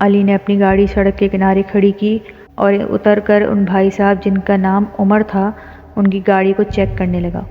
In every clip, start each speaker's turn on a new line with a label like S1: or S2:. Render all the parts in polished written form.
S1: علی نے اپنی گاڑی سڑک کے کنارے کھڑی کی اور اتر کر ان بھائی صاحب جن کا نام عمر تھا ان کی گاڑی کو چیک کرنے لگا،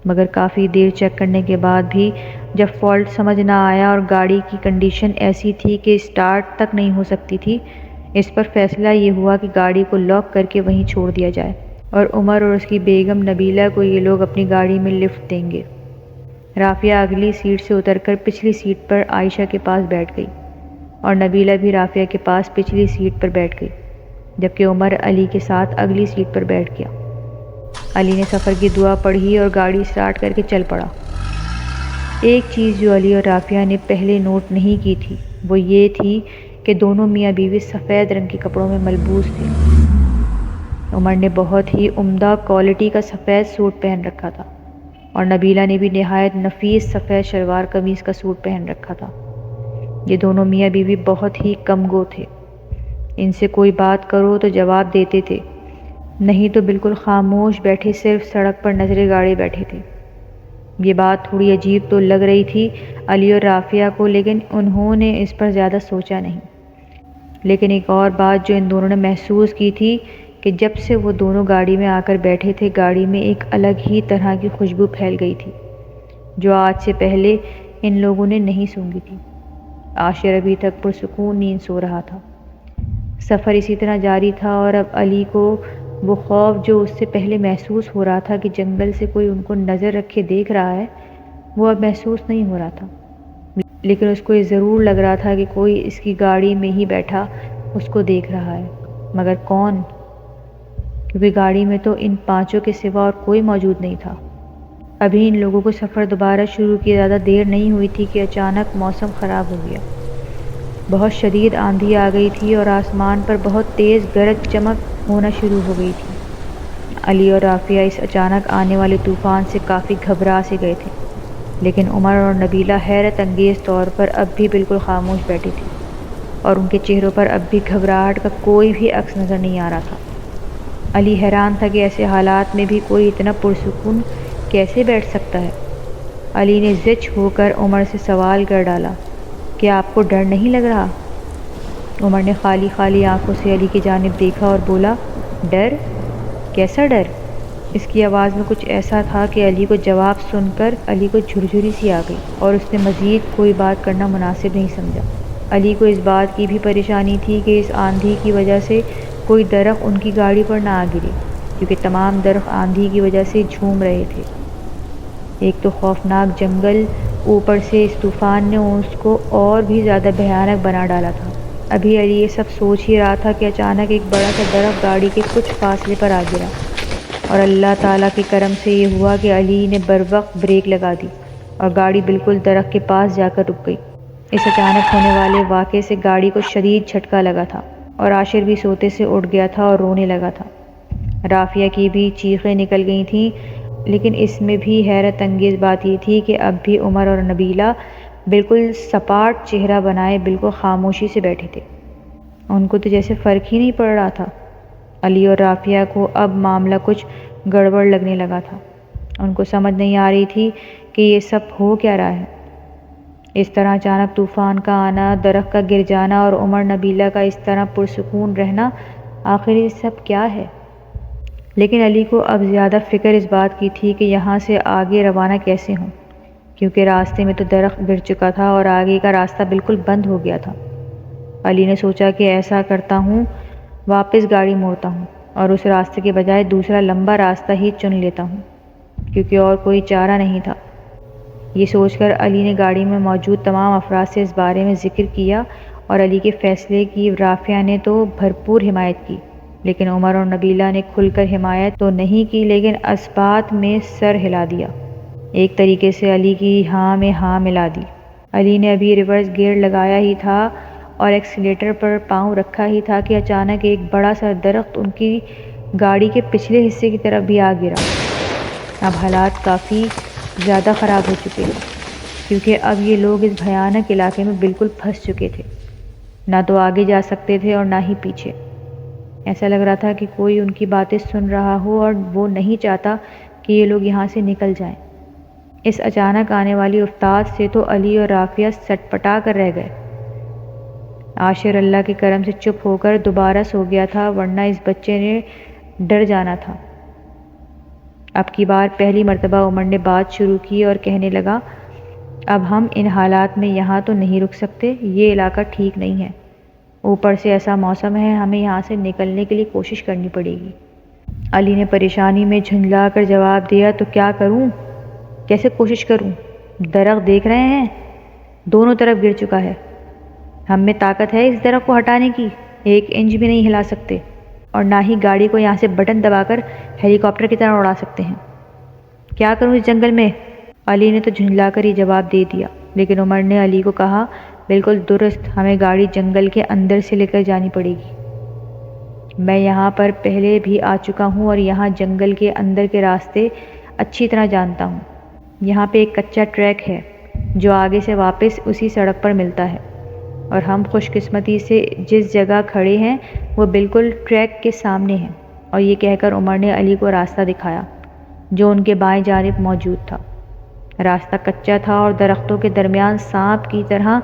S1: مگر کافی دیر چیک کرنے کے بعد بھی جب فالٹ سمجھ نہ آیا اور گاڑی کی کنڈیشن ایسی تھی کہ سٹارٹ تک نہیں ہو سکتی تھی، اس پر فیصلہ یہ ہوا کہ گاڑی کو لاک کر کے وہیں چھوڑ دیا جائے اور عمر اور اس کی بیگم نبیلہ کو یہ لوگ اپنی گاڑی میں لفٹ دیں گے۔ رافعہ اگلی سیٹ سے اتر کر پچھلی سیٹ پر عائشہ کے پاس بیٹھ گئی اور نبیلہ بھی رافعہ کے پاس پچھلی سیٹ پر بیٹھ گئی، جبکہ عمر علی کے ساتھ اگلی سیٹ پر بیٹھ گیا۔ علی نے سفر کی دعا پڑھی اور گاڑی سٹارٹ کر کے چل پڑا۔ ایک چیز جو علی اور رافعہ نے پہلے نوٹ نہیں کی تھی وہ یہ تھی کہ دونوں میاں بیوی سفید رنگ کے کپڑوں میں ملبوس تھے۔ عمر نے بہت ہی عمدہ کوالٹی کا سفید سوٹ پہن رکھا تھا اور نبیلہ نے بھی نہایت نفیس سفید شلوار قمیض کا سوٹ پہن رکھا تھا۔ یہ دونوں میاں بیوی بہت ہی کم گو تھے، ان سے کوئی بات کرو تو جواب دیتے تھے، نہیں تو بالکل خاموش بیٹھے صرف سڑک پر نظریں گاڑے بیٹھے تھے۔ یہ بات تھوڑی عجیب تو لگ رہی تھی علی اور رافعہ کو، لیکن انہوں نے اس پر زیادہ سوچا نہیں۔ لیکن ایک اور بات جو ان دونوں نے محسوس کی تھی کہ جب سے وہ دونوں گاڑی میں آ کر بیٹھے تھے گاڑی میں ایک الگ ہی طرح کی خوشبو پھیل گئی تھی جو آج سے پہلے ان لوگوں نے نہیں سونگھی تھی۔ عاشر ابھی تک پرسکون نیند سو رہا تھا۔ سفر اسی طرح جاری تھا اور اب علی کو وہ خوف جو اس سے پہلے محسوس ہو رہا تھا کہ جنگل سے کوئی ان کو نظر رکھے دیکھ رہا ہے وہ اب محسوس نہیں ہو رہا تھا، لیکن اس کو یہ ضرور لگ رہا تھا کہ کوئی اس کی گاڑی میں ہی بیٹھا اس کو دیکھ رہا ہے، مگر کون؟ کیونکہ گاڑی میں تو ان پانچوں کے سوا اور کوئی موجود نہیں تھا۔ ابھی ان لوگوں کو سفر دوبارہ شروع کیے زیادہ دیر نہیں ہوئی تھی کہ اچانک موسم خراب ہو گیا۔ بہت شدید آندھی آ گئی تھی اور آسمان پر بہت تیز گرج چمک ہونا شروع ہو گئی تھی۔ علی اور رافعہ اس اچانک آنے والے طوفان سے کافی گھبرا سے گئے تھے، لیکن عمر اور نبیلہ حیرت انگیز طور پر اب بھی بالکل خاموش بیٹھی تھی اور ان کے چہروں پر اب بھی گھبراہٹ کا کوئی بھی عکس نظر نہیں آ رہا تھا۔ علی حیران تھا کہ ایسے حالات میں بھی کوئی اتنا پرسکون کیسے بیٹھ سکتا ہے۔ علی نے زچ ہو کر عمر سے سوال کر ڈالا، کیا آپ کو ڈر نہیں لگ رہا؟ عمر نے خالی خالی آنکھوں سے علی کی جانب دیکھا اور بولا، ڈر؟ کیسا ڈر؟ اس کی آواز میں کچھ ایسا تھا کہ علی کو جواب سن کر علی کو جھرجھری سی آ گئی اور اس نے مزید کوئی بات کرنا مناسب نہیں سمجھا۔ علی کو اس بات کی بھی پریشانی تھی کہ اس آندھی کی وجہ سے کوئی درخت ان کی گاڑی پر نہ آ گرے، کیونکہ تمام درخت آندھی کی وجہ سے جھوم رہے تھے۔ ایک تو خوفناک جنگل، اوپر سے اس طوفان نے اس کو اور بھی زیادہ بھیانک بنا ڈالا تھا۔ ابھی علی یہ سب سوچ ہی رہا تھا کہ اچانک ایک بڑا سا درخت گاڑی کے کچھ فاصلے پر آ گرا اور اللہ تعالیٰ کے کرم سے یہ ہوا کہ علی نے بروقت بریک لگا دی اور گاڑی بالکل درخت کے پاس جا کر رک گئی۔ اس اچانک ہونے والے واقعے سے گاڑی کو شدید جھٹکا لگا تھا اور عاشر بھی سوتے سے اٹھ گیا تھا اور رونے لگا تھا۔ رافعہ کی بھی چیخیں نکل گئی تھیں، لیکن اس میں بھی حیرت انگیز بات یہ تھی کہ اب بھی عمر اور نبیلہ بالکل سپاٹ چہرہ بنائے بالکل خاموشی سے بیٹھے تھے۔ ان کو تو جیسے فرق ہی نہیں پڑ رہا تھا۔ علی اور رافعہ کو اب معاملہ کچھ گڑبڑ لگنے لگا تھا۔ ان کو سمجھ نہیں آ رہی تھی کہ یہ سب ہو کیا رہا ہے۔ اس طرح اچانک طوفان کا آنا، درخت کا گر جانا اور عمر نبیلہ کا اس طرح پرسکون رہنا، آخر یہ سب کیا ہے؟ لیکن علی کو اب زیادہ فکر اس بات کی تھی کہ یہاں سے آگے روانہ کیسے ہوں، کیونکہ راستے میں تو درخت گر چکا تھا اور آگے کا راستہ بالکل بند ہو گیا تھا۔ علی نے سوچا کہ ایسا کرتا ہوں، واپس گاڑی موڑتا ہوں اور اس راستے کے بجائے دوسرا لمبا راستہ ہی چن لیتا ہوں، کیونکہ اور کوئی چارہ نہیں تھا۔ یہ سوچ کر علی نے گاڑی میں موجود تمام افراد سے اس بارے میں ذکر کیا اور علی کے فیصلے کی رافعہ نے تو بھرپور حمایت کی، لیکن عمر اور نبیلہ نے کھل کر حمایت تو نہیں کی لیکن اثبات میں سر ہلا دیا، ایک طریقے سے علی کی ہاں میں ہاں ملا دی۔ علی نے ابھی ریورس گیئر لگایا ہی تھا اور ایکسیلیٹر پر پاؤں رکھا ہی تھا کہ اچانک ایک بڑا سا درخت ان کی گاڑی کے پچھلے حصے کی طرف بھی آ گرا۔ اب حالات کافی زیادہ خراب ہو چکے تھے، کیونکہ اب یہ لوگ اس بھیانک علاقے میں بالکل پھنس چکے تھے، نہ تو آگے جا سکتے تھے اور نہ ہی پیچھے۔ ایسا لگ رہا تھا کہ کوئی ان کی باتیں سن رہا ہو اور وہ نہیں چاہتا کہ یہ لوگ یہاں سے نکل جائیں۔ اس اچانک آنے والی افتاد سے تو علی اور رافعہ سٹ پٹا کر رہ گئے۔ عاشر اللہ کے کرم سے چپ ہو کر دوبارہ سو گیا تھا، ورنہ اس بچے نے ڈر جانا تھا۔ اب کی بار پہلی مرتبہ عمر نے بات شروع کی اور کہنے لگا، اب ہم ان حالات میں یہاں تو نہیں رک سکتے، یہ علاقہ ٹھیک نہیں ہے، اوپر سے ایسا موسم ہے، ہمیں یہاں سے نکلنے کے لیے کوشش کرنی پڑے گی۔ علی نے پریشانی میں جھنجلا کر جواب دیا، تو کیا کروں؟ کیسے کوشش کروں؟ درخت دیکھ رہے ہیں، دونوں طرف گر چکا ہے، ہم میں طاقت ہے اس درخت کو ہٹانے کی؟ 1 انچ بھی نہیں ہلا سکتے، اور نہ ہی گاڑی کو یہاں سے بٹن دبا کر ہیلی کاپٹر کی طرح اڑا سکتے ہیں۔ کیا کروں اس جنگل میں؟ علی نے تو جھنجلا کر ہی جواب دے دیا، لیکن عمر نے علی کو کہا، بالکل درست، ہمیں گاڑی جنگل کے اندر سے لے کر جانی پڑے گی۔ میں یہاں پر پہلے بھی آ چکا ہوں اور یہاں جنگل کے اندر کے راستے اچھی طرح جانتا ہوں۔ یہاں پہ ایک کچا ٹریک ہے جو آگے سے واپس اسی سڑک پر ملتا ہے، اور ہم خوش قسمتی سے جس جگہ کھڑے ہیں وہ بالکل ٹریک کے سامنے ہے۔ اور یہ کہہ کر عمر نے علی کو راستہ دکھایا جو ان کے بائیں جانب موجود تھا۔ راستہ کچا تھا اور درختوں کے درمیان سانپ کی طرح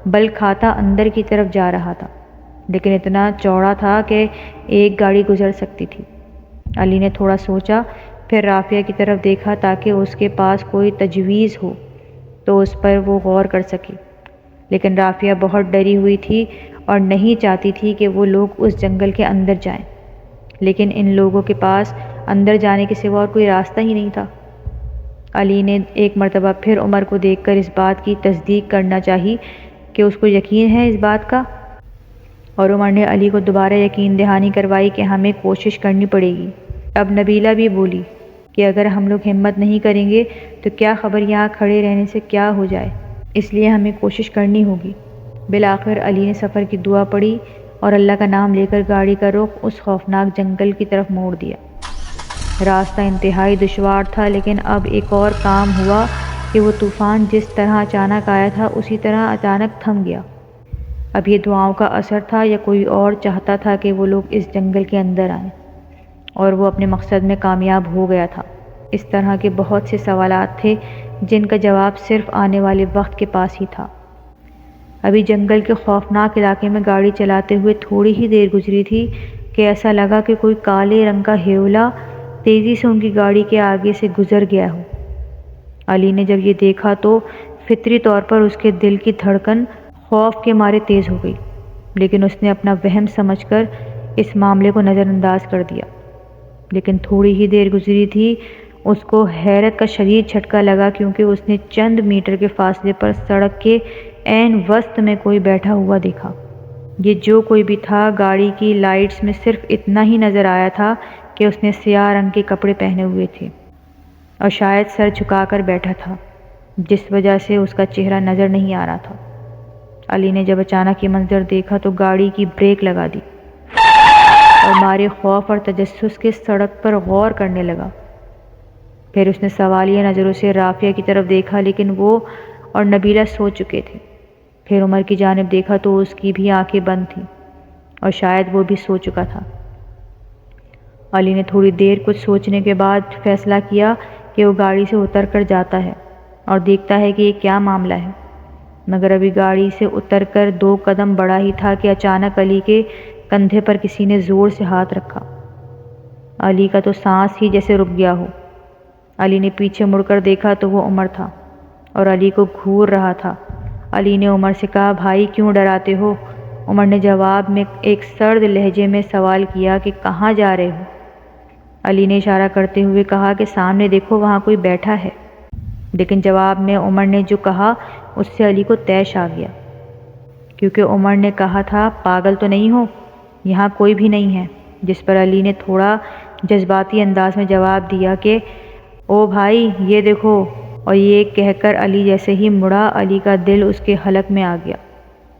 S1: بل کھاتا اندر کی طرف جا رہا تھا، لیکن اتنا چوڑا تھا کہ ایک گاڑی گزر سکتی تھی۔ علی نے تھوڑا سوچا، پھر رافیہ کی طرف دیکھا تاکہ اس کے پاس کوئی تجویز ہو تو اس پر وہ غور کر سکے، لیکن رافیہ بہت ڈری ہوئی تھی اور نہیں چاہتی تھی کہ وہ لوگ اس جنگل کے اندر جائیں، لیکن ان لوگوں کے پاس اندر جانے کے سوا اور کوئی راستہ ہی نہیں تھا۔ علی نے ایک مرتبہ پھر عمر کو دیکھ کر اس بات کی تصدیق کرنا چاہی کہ اس کو یقین ہے اس بات کا، اور عمر نے علی کو دوبارہ یقین دہانی کروائی کہ ہمیں کوشش کرنی پڑے گی۔ اب نبیلہ بھی بولی کہ اگر ہم لوگ ہمت نہیں کریں گے تو کیا خبر یہاں کھڑے رہنے سے کیا ہو جائے، اس لیے ہمیں کوشش کرنی ہوگی۔ بالآخر علی نے سفر کی دعا پڑھی اور اللہ کا نام لے کر گاڑی کا رخ اس خوفناک جنگل کی طرف موڑ دیا۔ راستہ انتہائی دشوار تھا، لیکن اب ایک اور کام ہوا کہ وہ طوفان جس طرح اچانک آیا تھا اسی طرح اچانک تھم گیا۔ اب یہ دعاؤں کا اثر تھا یا کوئی اور چاہتا تھا کہ وہ لوگ اس جنگل کے اندر آئیں، اور وہ اپنے مقصد میں کامیاب ہو گیا تھا۔ اس طرح کے بہت سے سوالات تھے جن کا جواب صرف آنے والے وقت کے پاس ہی تھا۔ ابھی جنگل کے خوفناک علاقے میں گاڑی چلاتے ہوئے تھوڑی ہی دیر گزری تھی کہ ایسا لگا کہ کوئی کالے رنگ کا ہیولا تیزی سے ان کی گاڑی کے آگے سے گزر گیا ہو۔ علی نے جب یہ دیکھا تو فطری طور پر اس کے دل کی دھڑکن خوف کے مارے تیز ہو گئی، لیکن اس نے اپنا وہم سمجھ کر اس معاملے کو نظر انداز کر دیا۔ لیکن تھوڑی ہی دیر گزری تھی، اس کو حیرت کا شدید جھٹکا لگا، کیونکہ اس نے چند میٹر کے فاصلے پر سڑک کے عین وسط میں کوئی بیٹھا ہوا دیکھا۔ یہ جو کوئی بھی تھا، گاڑی کی لائٹس میں صرف اتنا ہی نظر آیا تھا کہ اس نے سیاہ رنگ کے کپڑے پہنے ہوئے تھے اور شاید سر جھکا کر بیٹھا تھا، جس وجہ سے اس کا چہرہ نظر نہیں آ رہا تھا۔ علی نے جب اچانک یہ منظر دیکھا تو گاڑی کی بریک لگا دی اور مارے خوف اور تجسس کے سڑک پر غور کرنے لگا۔ پھر اس نے سوالیہ نظروں سے رافیہ کی طرف دیکھا، لیکن وہ اور نبیلہ سو چکے تھے۔ پھر عمر کی جانب دیکھا تو اس کی بھی آنکھیں بند تھیں اور شاید وہ بھی سو چکا تھا۔ علی نے تھوڑی دیر کچھ سوچنے کے بعد فیصلہ کیا کہ وہ گاڑی سے اتر کر جاتا ہے اور دیکھتا ہے کہ یہ کیا معاملہ ہے، مگر ابھی گاڑی سے اتر کر 2 قدم بڑھا ہی تھا کہ اچانک علی کے کندھے پر کسی نے زور سے ہاتھ رکھا۔ علی کا تو سانس ہی جیسے رک گیا ہو۔ علی نے پیچھے مڑ کر دیکھا تو وہ عمر تھا اور علی کو گھور رہا تھا۔ علی نے عمر سے کہا، بھائی کیوں ڈراتے ہو؟ عمر نے جواب میں ایک سرد لہجے میں سوال کیا کہ کہاں جا رہے ہو؟ علی نے اشارہ کرتے ہوئے کہا کہ سامنے دیکھو، وہاں کوئی بیٹھا ہے۔ لیکن جواب میں عمر نے جو کہا اس سے علی کو طیش آ گیا، کیونکہ عمر نے کہا تھا، پاگل تو نہیں ہو، یہاں کوئی بھی نہیں ہے، جس پر علی نے تھوڑا جذباتی انداز میں جواب دیا کہ او بھائی یہ دیکھو، اور یہ کہہ کر علی جیسے ہی مڑا، علی کا دل اس کے حلق میں آ گیا،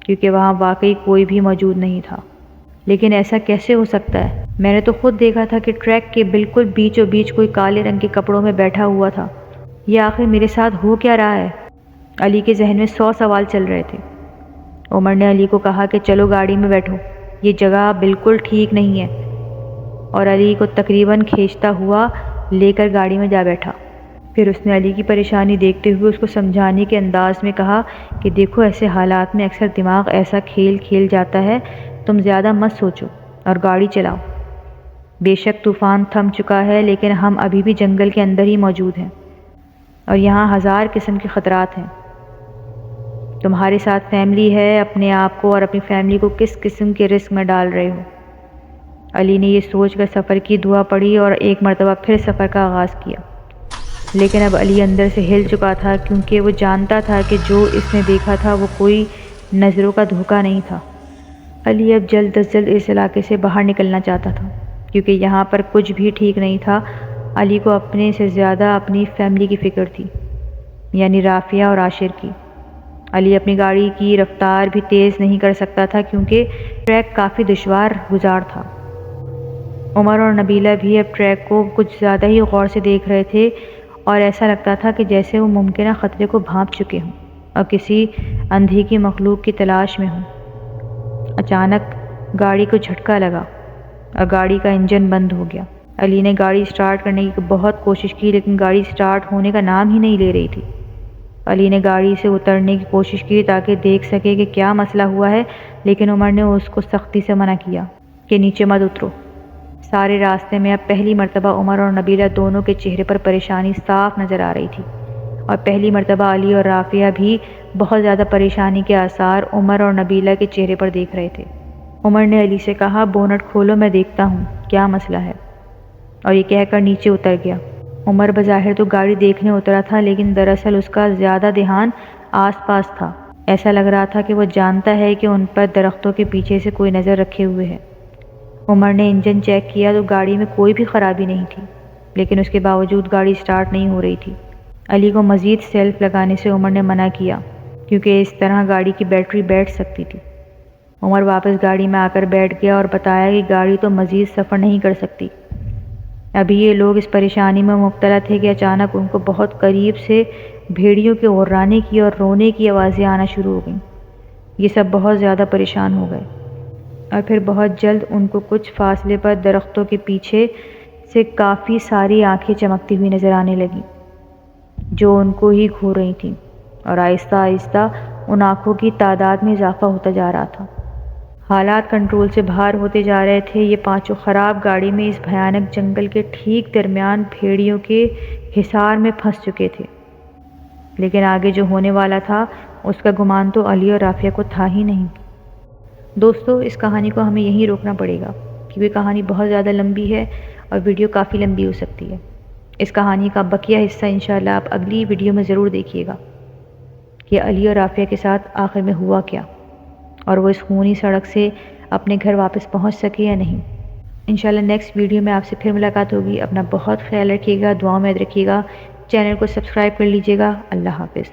S1: کیونکہ وہاں واقعی کوئی بھی موجود نہیں تھا۔ لیکن ایسا کیسے ہو سکتا ہے؟ میں نے تو خود دیکھا تھا کہ ٹریک کے بالکل بیچوں بیچ کوئی کالے رنگ کے کپڑوں میں بیٹھا ہوا تھا، یہ آخر میرے ساتھ ہو کیا رہا ہے؟ علی کے ذہن میں 100 سوال چل رہے تھے۔ عمر نے علی کو کہا کہ چلو گاڑی میں بیٹھو، یہ جگہ بالکل ٹھیک نہیں ہے، اور علی کو تقریباً کھینچتا ہوا لے کر گاڑی میں جا بیٹھا۔ پھر اس نے علی کی پریشانی دیکھتے ہوئے اس کو سمجھانے کے انداز میں کہا کہ دیکھو ایسے حالات میں اکثر دماغ ایسا کھیل کھیل جاتا ہے، تم زیادہ مت سوچو اور گاڑی چلاؤ۔ بے شک طوفان تھم چکا ہے لیکن ہم ابھی بھی جنگل کے اندر ہی موجود ہیں اور یہاں ہزار قسم کے خطرات ہیں۔ تمہارے ساتھ فیملی ہے، اپنے آپ کو اور اپنی فیملی کو کس قسم کے رسک میں ڈال رہے ہو؟ علی نے یہ سوچ کر سفر کی دعا پڑھی اور ایک مرتبہ پھر سفر کا آغاز کیا، لیکن اب علی اندر سے ہل چکا تھا کیونکہ وہ جانتا تھا کہ جو اس نے دیکھا تھا وہ کوئی نظروں کا دھوکہ نہیں تھا۔ علی اب جلد از جلد اس علاقے سے باہر نکلنا چاہتا تھا کیونکہ یہاں پر کچھ بھی ٹھیک نہیں تھا۔ علی کو اپنے سے زیادہ اپنی فیملی کی فکر تھی، یعنی رافیہ اور عاشر کی۔ علی اپنی گاڑی کی رفتار بھی تیز نہیں کر سکتا تھا کیونکہ ٹریک کافی دشوار گزار تھا۔ عمر اور نبیلہ بھی اب ٹریک کو کچھ زیادہ ہی غور سے دیکھ رہے تھے اور ایسا لگتا تھا کہ جیسے وہ ممکنہ خطرے کو بھانپ چکے ہوں اور کسی اندھی کی مخلوق کی تلاش میں ہوں۔ اچانک گاڑی کو جھٹکا لگا اور گاڑی کا انجن بند ہو گیا۔ علی نے گاڑی سٹارٹ کرنے کی بہت کوشش کی لیکن گاڑی سٹارٹ ہونے کا نام ہی نہیں لے رہی تھی۔ علی نے گاڑی سے اترنے کی کوشش کی تاکہ دیکھ سکے کہ کیا مسئلہ ہوا ہے، لیکن عمر نے اس کو سختی سے منع کیا کہ نیچے مت اترو۔ سارے راستے میں اب پہلی مرتبہ عمر اور نبیلہ دونوں کے چہرے پر پریشانی صاف نظر آ رہی تھی اور پہلی مرتبہ علی اور رافیہ بھی بہت زیادہ پریشانی کے آثار عمر اور نبیلہ کے چہرے پر دیکھ رہے تھے۔ عمر نے علی سے کہا بونٹ کھولو، میں دیکھتا ہوں کیا مسئلہ ہے، اور یہ کہہ کر نیچے اتر گیا۔ عمر بظاہر تو گاڑی دیکھنے اترا تھا لیکن دراصل اس کا زیادہ دھیان آس پاس تھا۔ ایسا لگ رہا تھا کہ وہ جانتا ہے کہ ان پر درختوں کے پیچھے سے کوئی نظر رکھے ہوئے ہے۔ عمر نے انجن چیک کیا تو گاڑی میں کوئی بھی خرابی نہیں تھی، لیکن اس کے باوجود گاڑی سٹارٹ نہیں ہو رہی تھی۔ علی کو مزید سیلف لگانے سے عمر نے منع کیا کیونکہ اس طرح گاڑی کی بیٹری بیٹھ سکتی تھی۔ عمر واپس گاڑی میں آ کر بیٹھ گیا اور بتایا کہ گاڑی تو مزید سفر نہیں کر سکتی۔ ابھی یہ لوگ اس پریشانی میں مبتلا تھے کہ اچانک ان کو بہت قریب سے بھیڑیوں کے غرانے کی اور رونے کی آوازیں آنا شروع ہو گئیں۔ یہ سب بہت زیادہ پریشان ہو گئے اور پھر بہت جلد ان کو کچھ فاصلے پر درختوں کے پیچھے سے کافی ساری آنکھیں چمکتی ہوئی نظر آنے لگیں جو ان کو ہی گھور رہی تھیں، اور آہستہ آہستہ ان آنکھوں کی تعداد میں اضافہ ہوتا جا رہا تھا۔ حالات کنٹرول سے باہر ہوتے جا رہے تھے۔ یہ پانچوں خراب گاڑی میں اس بھیانک جنگل کے ٹھیک درمیان بھیڑیوں کے حصار میں پھنس چکے تھے، لیکن آگے جو ہونے والا تھا اس کا گمان تو علی اور رافیہ کو تھا ہی نہیں۔ دوستو، اس کہانی کو ہمیں یہیں روکنا پڑے گا کیونکہ کہانی بہت زیادہ لمبی ہے اور ویڈیو کافی لمبی ہو سکتی ہے۔ اس کہانی کا بقیہ حصہ انشاءاللہ آپ اگلی ویڈیو میں ضرور دیکھیے گا کہ علی اور رافیہ کے ساتھ آخر میں ہوا کیا اور وہ اس خونی سڑک سے اپنے گھر واپس پہنچ سکے یا نہیں۔ انشاءاللہ نیکسٹ ویڈیو میں آپ سے پھر ملاقات ہوگی۔ اپنا بہت خیال رکھیے گا، دعاؤں میں یاد رکھیے گا، چینل کو سبسکرائب کر لیجیے گا۔ اللہ حافظ۔